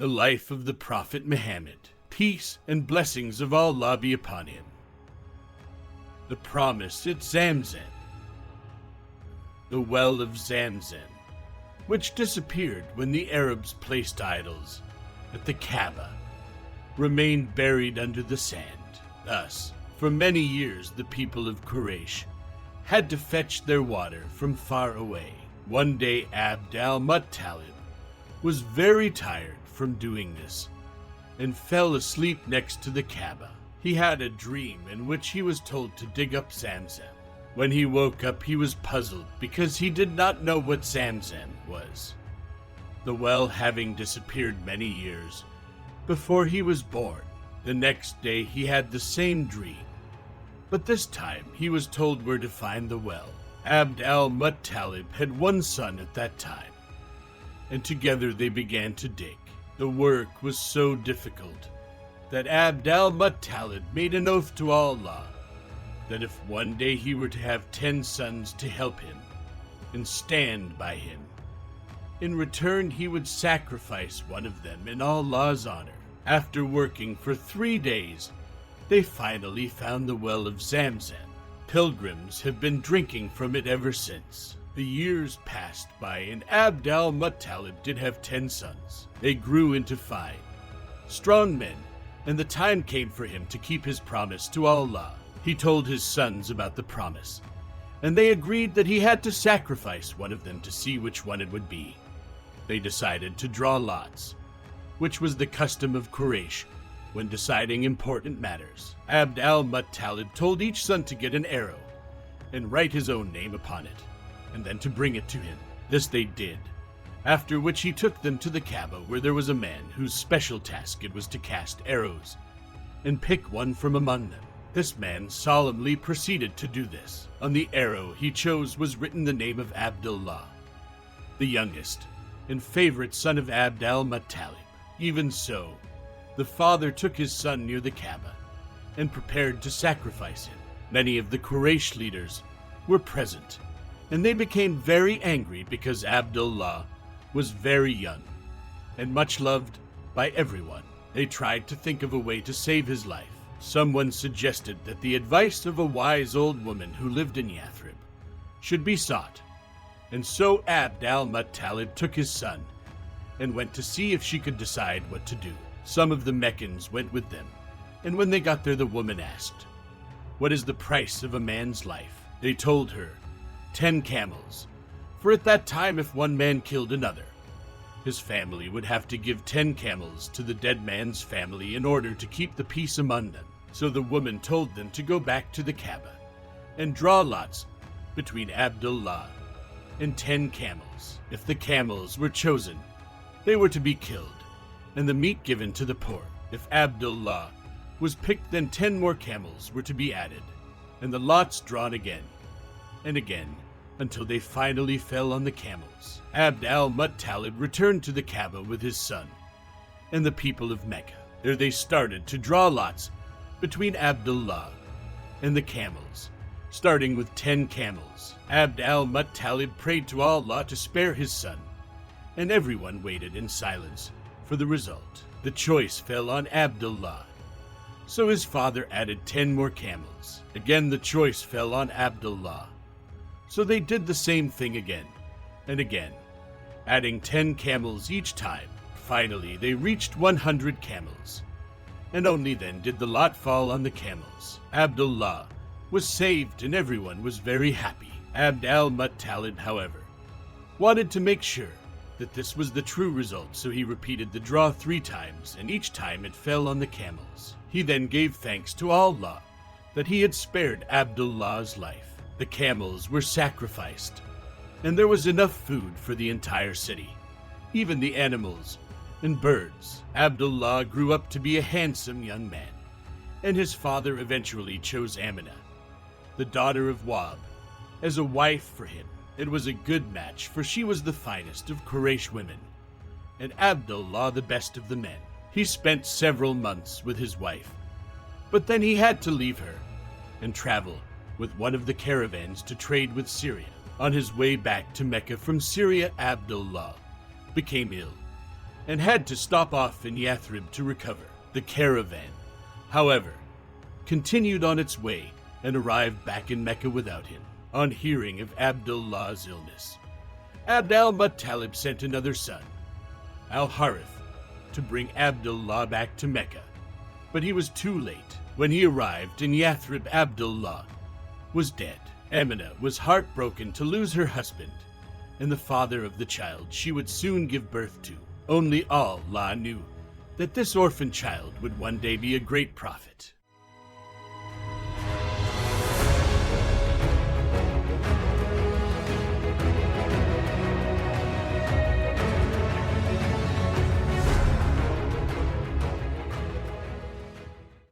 the life of the Prophet Muhammad, peace and blessings of Allah be upon him. The promise at Zamzam. The well of Zamzam, which disappeared when the Arabs placed idols at the Kaaba, remained buried under the sand. Thus, for many years the people of Quraysh had to fetch their water from far away. One day Abd al-Muttalib was very tired from doing this and fell asleep next to the Kaaba. He had a dream in which he was told to dig up Zamzam. When he woke up, he was puzzled because he did not know what Zamzam was, the well having disappeared many years before he was born. The next day he had the same dream, but this time he was told where to find the well. Abd al-Muttalib had one son at that time, and together they began to dig. The work was so difficult that Abd al-Muttalib made an oath to Allah that if one day he were to have 10 sons to help him and stand by him, in return he would sacrifice one of them in Allah's honor. After working for 3 days, they finally found the well of Zamzam. Pilgrims have been drinking from it ever since. The years passed by and Abd al-Muttalib did have 10 sons. They grew into 5 strong men, and the time came for him to keep his promise to Allah. He told his sons about the promise, and they agreed that he had to sacrifice one of them to see which one it would be. They decided to draw lots, which was the custom of Quraysh when deciding important matters. Abd al-Muttalib told each son to get an arrow and write his own name upon it, and then to bring it to him. This they did, after which he took them to the Kaaba, where there was a man whose special task it was to cast arrows and pick one from among them. This man solemnly proceeded to do this. On the arrow he chose was written the name of Abdullah, the youngest and favorite son of Abd al-Muttalib. Even so, the father took his son near the Kaaba and prepared to sacrifice him. Many of the Quraysh leaders were present, and they became very angry because Abdullah was very young and much loved by everyone. They tried to think of a way to save his life. Someone suggested that the advice of a wise old woman who lived in Yathrib should be sought, and so Abd al-Muttalib took his son and went to see if she could decide what to do. Some of the Meccans went with them, and when they got there the woman asked, "What is the price of a man's life?" They told her, 10 camels, for at that time if one man killed another, his family would have to give 10 camels to the dead man's family in order to keep the peace among them. So the woman told them to go back to the Kaaba and draw lots between Abdullah and 10 camels. If the camels were chosen, they were to be killed and the meat given to the poor. If Abdullah was picked, then 10 more camels were to be added, and the lots drawn again and again until they finally fell on the camels. Abd al-Muttalib returned to the Kaaba with his son and the people of Mecca. There they started to draw lots between Abdullah and the camels, starting with 10 camels. Abd al-Muttalib prayed to Allah to spare his son, and everyone waited in silence for the result. The choice fell on Abdullah, so his father added 10 more camels. Again the choice fell on Abdullah, so they did the same thing again and again, adding 10 camels each time. Finally they reached 100 camels, and only then did the lot fall on the camels. Abdullah was saved and everyone was very happy. Abd al-Muttalib, however, wanted to make sure that this was the true result, so he repeated the draw 3 times, and each time it fell on the camels. He then gave thanks to Allah that he had spared Abdullah's life. The camels were sacrificed, and there was enough food for the entire city, even the animals and birds. Abdullah grew up to be a handsome young man, and his father eventually chose Amina, the daughter of Wahb, as a wife for him. It was a good match, for she was the finest of Quraysh women, and Abdullah the best of the men. He spent several months with his wife, but then he had to leave her and travel with one of the caravans to trade with Syria. On his way back to Mecca from Syria, Abdullah became ill and had to stop off in Yathrib to recover. The caravan, however, continued on its way and arrived back in Mecca without him. On hearing of Abdullah's illness, Abd al-Muttalib sent another son, Al-Harith, to bring Abdullah back to Mecca. But he was too late. When he arrived in Yathrib, Abdullah was dead. Amina was heartbroken to lose her husband and the father of the child she would soon give birth to. Only Allah knew that this orphan child would one day be a great prophet.